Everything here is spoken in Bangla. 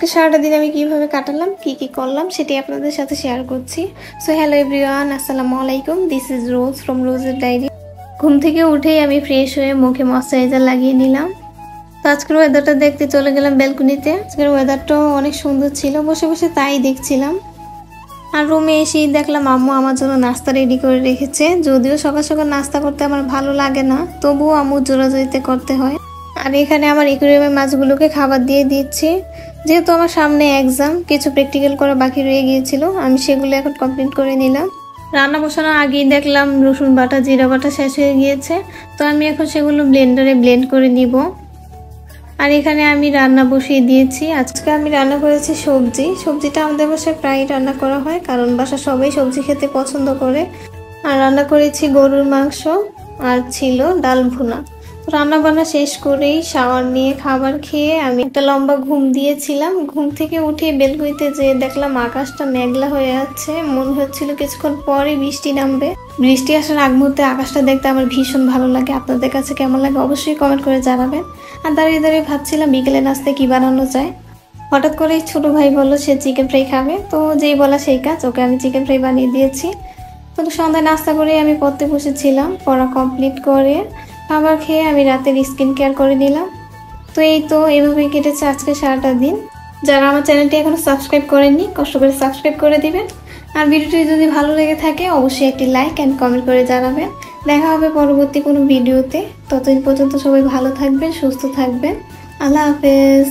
আজকে সারাটা দিন আমি কিভাবে কাটালাম, কি করলাম সেটি আপনাদের সাথে শেয়ার করছি। সো হ্যালো এভরিওয়ান, আসসালামু আলাইকুম। দিস ইজ রোজ ফ্রম রোজের ডায়েরি। ঘুম থেকে উঠেই আমি ফ্রেশ হয়ে মুখে ময়শ্চারাইজার লাগিয়ে নিলাম। তো আজকের ওয়েদারটা দেখতে চলে গেলাম ব্যালকনিতে। আজকের ওয়েদারটাও অনেক সুন্দর ছিল, বসে বসে তাই দেখছিলাম। আর রুমে এসেই দেখলাম আম্মু আমার জন্য নাস্তা রেডি করে রেখেছে। যদিও সকাল সকাল নাস্তা করতে আমার ভালো লাগে না, তবুও আম্মু জোরাজুরিতে করতে হয়। আর এখানে আমার একুরিয়ামের মাছগুলোকে খাবার দিয়ে দিচ্ছি। যেহেতু আমার সামনে এক্সাম, কিছু প্র্যাকটিক্যাল করা বাকি রয়ে গিয়েছিল, আমি সেগুলো এখন কমপ্লিট করে নিলাম। রান্না বসানোর আগেই দেখলাম রসুন বাটা জিরা বাটা শেষ হয়ে গিয়েছে, তো আমি এখন সেগুলো ব্লেন্ডারে ব্লেন্ড করে নিব। আর এখানে আমি রান্না বসিয়ে দিয়েছি। আজকে আমি রান্না করেছি সবজিটা আমাদের বাসায় প্রায় রান্না করা হয়, কারণ বাসার সবাই সবজি খেতে পছন্দ করে। আর রান্না করেছি গরুর মাংস, আর ছিল ডাল ভুনা। রান্না বান্না শেষ করেই শাওয়ার নিয়ে খাবার খেয়ে আমি একটা লম্বা ঘুম দিয়েছিলাম। ঘুম থেকে উঠে বেলকনিতে যেয়ে দেখলাম আকাশটা মেঘলা হয়ে আছে, মনে হচ্ছিল কিছুক্ষণ পরে বৃষ্টি নামবে। বৃষ্টি আসার আগ মুহূর্তে আকাশটা দেখতে আমার ভীষণ ভালো লাগে। আপনাদের কাছে কেমন লাগে অবশ্যই কমেন্ট করে জানাবেন। আর দাঁড়িয়ে দাঁড়িয়ে ভাবছিলাম বিকেলে নাস্তায় কি বানানো যায়। হঠাৎ করে ছোট ভাই বললো সে চিকেন ফ্রাই খাবে, তো যেই বলা সেই কাজ, ওকে আমি চিকেন ফ্রাই বানিয়ে দিয়েছি। তো সন্ধ্যায় নাস্তা করে আমি পড়তে বসেছিলাম। পড়া কমপ্লিট করে খাবার খেয়ে আমি রাতের স্কিন কেয়ার করে নিলাম। তো এই তো এভাবেই কেটেছে আজকে সারাটা দিন। যারা আমার চ্যানেলটি এখনো সাবস্ক্রাইব করেননি, কষ্ট করে সাবস্ক্রাইব করে দিবেন। আর ভিডিওটি যদি ভালো লেগে থাকে অবশ্যই একটি লাইক অ্যান্ড কমেন্ট করে জানাবেন। দেখা হবে পরবর্তী কোনো ভিডিওতে। ততদিন পর্যন্ত সবাই ভালো থাকবেন, সুস্থ থাকবেন। আল্লাহ হাফেজ।